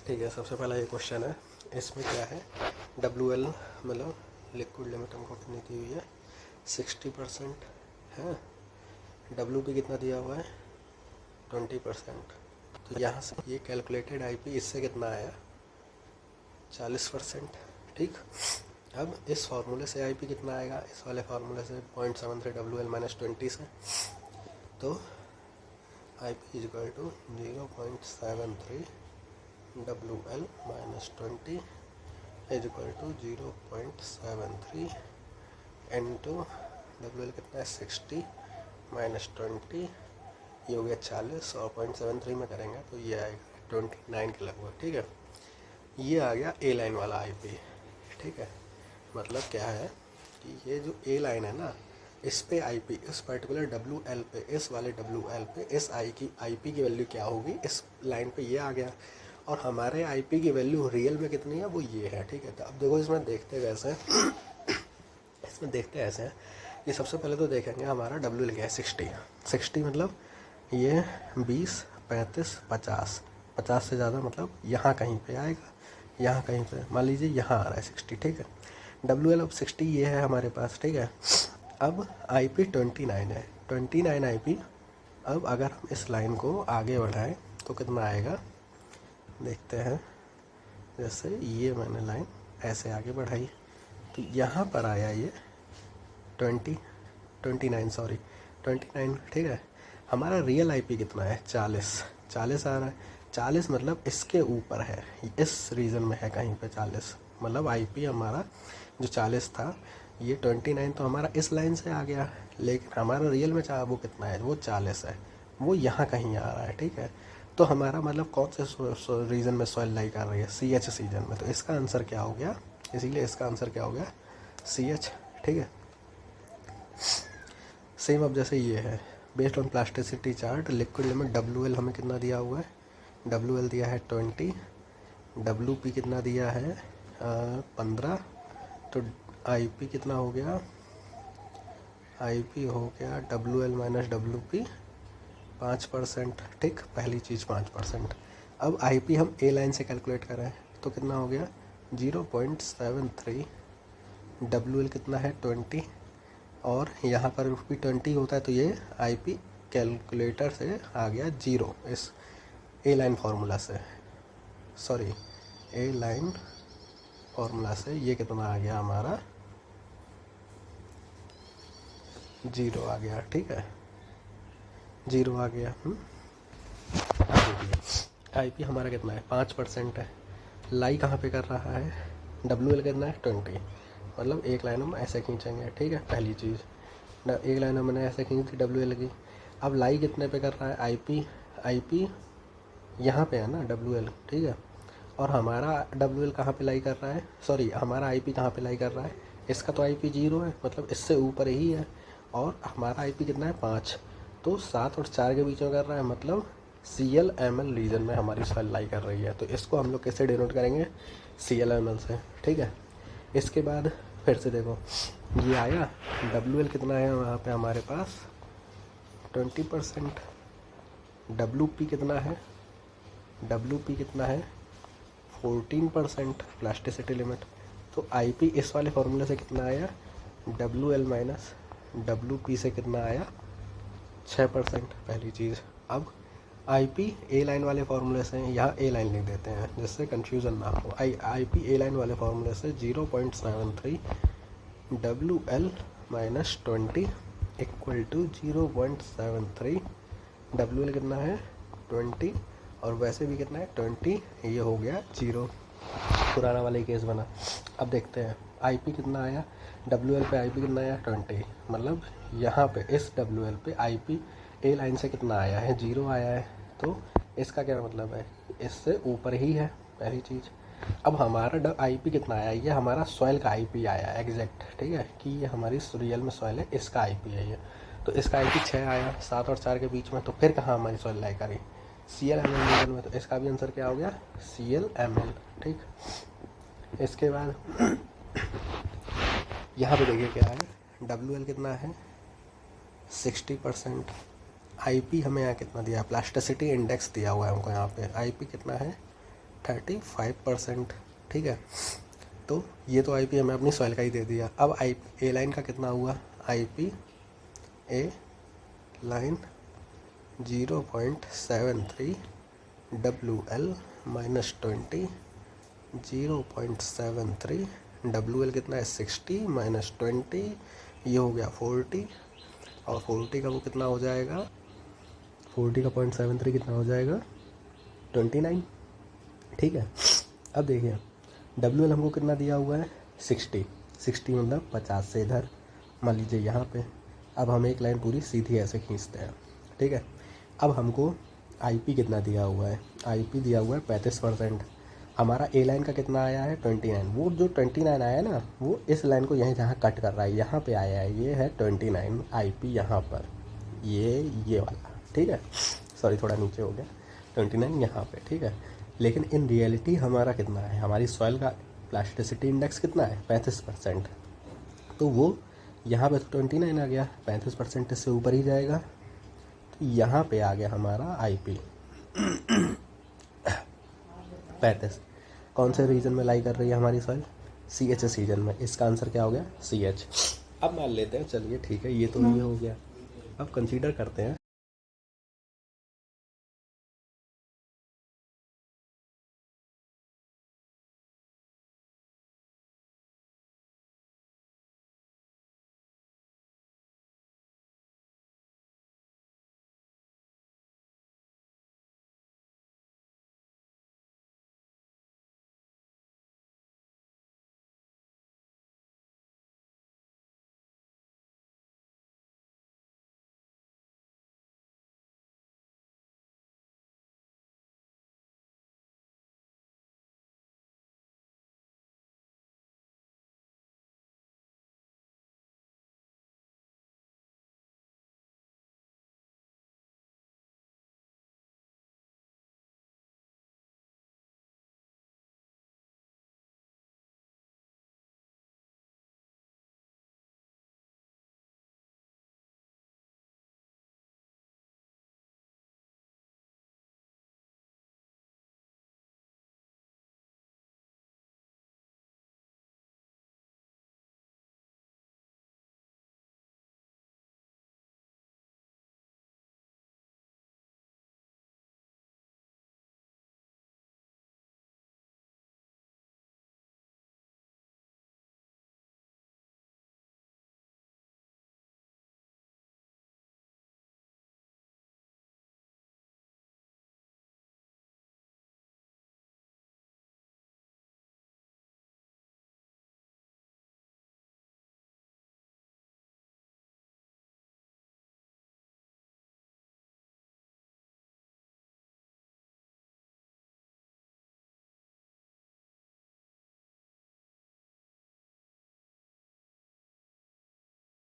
ठीक है, सबसे पहला ये क्वेश्चन है, इसमें क्या है WL मतलब लिक्विड लिमिट हमको कितनी दी हुई है 60% है। WP कितना दिया हुआ है 20%। तो यहाँ से ये कैलकुलेटेड IP इससे कितना आया 40%। ठीक, अब इस फार्मूले से IP कितना आएगा, इस वाले फार्मूले से 0.73 WL माइनस 20 से, तो IP is equal to 0.73 WL minus 20 is equal to 0.73 into WL कितना है 60 माइनस 20, ये हो गया 40 और 0.73 में करेंगे तो ये आएगा 29 के लगभग। ठीक है, ये आ गया ए लाइन वाला IP। ठीक है, मतलब क्या है कि ये जो ए लाइन है ना, इस पे IP, इस पर्टिकुलर WL पे, इस वाले WL पे इस IP की वैल्यू क्या होगी, इस लाइन पे ये आ गया, और हमारे IP की वैल्यू रियल में कितनी है वो ये है। ठीक है, तो अब देखो इसमें देखते कैसे हैं इसमें देखते ऐसे हैं कि सबसे पहले तो देखेंगे हमारा WL क्या है 60 मतलब ये 20 35 50 50 से ज़्यादा मतलब यहाँ कहीं पे आएगा, यहाँ कहीं पे मान लीजिए यहाँ आ रहा है 60। ठीक है, WL अब 60 ये है हमारे पास। ठीक है, अब IP 29 है, 29 IP। अब अगर हम इस लाइन को आगे बढ़ाएं तो कितना आएगा देखते हैं। जैसे ये मैंने लाइन ऐसे आगे बढ़ाई तो यहाँ पर आया ये 29। ठीक है, हमारा रियल IP कितना है 40 आ रहा है। 40 मतलब इसके ऊपर है, इस रीजन में है कहीं पे 40, मतलब IP हमारा जो 40 था, ये 29 तो हमारा इस लाइन से आ गया, लेकिन हमारा रियल में चाहे वो कितना है वो 40 है, वो यहाँ कहीं आ रहा है। ठीक है, तो हमारा मतलब कौन से रीजन में सॉइल लाई कर रही है CH रीजन में, तो इसका आंसर क्या हो गया, इसीलिए इसका आंसर क्या हो गया CH। ठीक है, सेम अब जैसे ये है based on plasticity chart liquid limit WL हमें कितना दिया हुआ है, WL दिया है 20, WP कितना दिया है 15, तो IP कितना हो गया, IP हो गया WL माइनस WP 5%। ठीक, पहली चीज़ 5%। अब IP हम ए लाइन से कैलकुलेट करें तो कितना हो गया 0.73, WL कितना है 20, और यहाँ पर भी 20 होता है, तो ये IP कैलकुलेटर से आ गया 0 इस ए लाइन फार्मूला से, सॉरी ए लाइन फार्मूला से ये कितना आ गया हमारा 0 आ गया। ठीक है, 0 आ गया। IP हमारा कितना है 5% है, लाई कहाँ पे कर रहा है, WL कितना है 20, मतलब एक लाइन हम ऐसे खींचेंगे। ठीक है, पहली चीज़ एक लाइन हमने ऐसे खींच दी WL की। अब लाई कितने पे कर रहा है IP यहाँ पे है ना WL। ठीक है, और हमारा WL कहाँ पे लाई कर रहा है, सॉरी हमारा IP कहाँ पे लाई कर रहा है, इसका तो IP 0 है, मतलब इससे ऊपर ही है, और हमारा IP कितना है 5, तो 7 और 4 के बीच में कर रहा है, मतलब CL/ML रीजन में हमारी सॉइल लाई कर रही है। तो इसको हम लोग कैसे डिनोट करेंगे CL/ML से। ठीक है, इसके बाद फिर से देखो ये आया WL कितना है वहाँ पे हमारे पास 20%, WP कितना है 14% प्लास्टिसिटी लिमिट। तो IP इस वाले फार्मूले से कितना आया WL माइनस WP से कितना आया 6%, पहली चीज़। अब IP ए लाइन वाले फार्मूले से, यहाँ ए लाइन लिख देते हैं जिससे कंफ्यूजन ना हो, IP ए लाइन वाले फार्मूले से 0.73 WL minus 20 equal to 0.73, WL कितना है 20 और वैसे भी कितना है 20, ये हो गया 0, पुराना वाला ही केस बना। अब देखते हैं IP कितना आया, WL पे IP कितना आया 20, मतलब यहाँ पे इस WL पे IP ए लाइन से कितना आया है 0 आया है, तो इसका क्या मतलब है इससे ऊपर ही है, पहली चीज़। अब हमारा IP कितना आया, ये हमारा सॉइल का IP आया एग्जैक्ट। ठीक है, कि ये हमारी रियल में सॉइल है, इसका IP है ये, तो इसका IP 6 आया 7 और 4 के बीच में, तो फिर कहाँ हमारी सॉइल लाई करी CL/ML रीजन में, तो इसका भी आंसर क्या हो गया CL/ML। ठीक, इसके बाद यहाँ पे देखिए क्या है WL कितना है 60%, IP हमें यहाँ कितना दिया है, प्लास्टिसिटी इंडेक्स दिया हुआ है हमको यहाँ पे, IP कितना है 35%। ठीक है, तो ये तो आईपी हमें अपनी सॉइल का ही दे दिया। अब आई ए लाइन का कितना हुआ, आईपी ए लाइन 0.73 WL माइनस 20, 0.73 WL कितना है 60 माइनस 20, ये हो गया 40, और 40 का वो कितना हो जाएगा, 40 का 0.73 कितना हो जाएगा 29। ठीक है, अब देखिए WL हमको कितना दिया हुआ है 60, 60 मतलब 50 से इधर मान लीजिए यहाँ पे। अब हम एक लाइन पूरी सीधी ऐसे खींचते हैं। ठीक है, अब हमको आईपी कितना दिया हुआ है, आईपी दिया हुआ है 35%। हमारा ए लाइन का कितना आया है 29, वो जो 29 आया है ना, वो इस लाइन को यहीं जहाँ कट कर रहा है यहाँ पे आया है, ये है 29 आईपी यहाँ पर, ये वाला। ठीक है, सॉरी थोड़ा नीचे हो गया, 29 यहाँ पे। ठीक है, लेकिन इन रियलिटी हमारा कितना है, हमारी सॉइल का प्लास्टिसिटी इंडेक्स कितना है 35%, तो वो यहाँ पे तो 29 आ गया, 35% से ऊपर ही जाएगा, तो यहाँ पे आ गया हमारा आईपी 35। कौन से रीजन में लाई कर रही है हमारी सॉइल, CH रीजन में। इसका आंसर क्या हो गया CH। अब मान लेते हैं, चलिए ठीक है, ये तो ये हो गया। अब कंसीडर करते हैं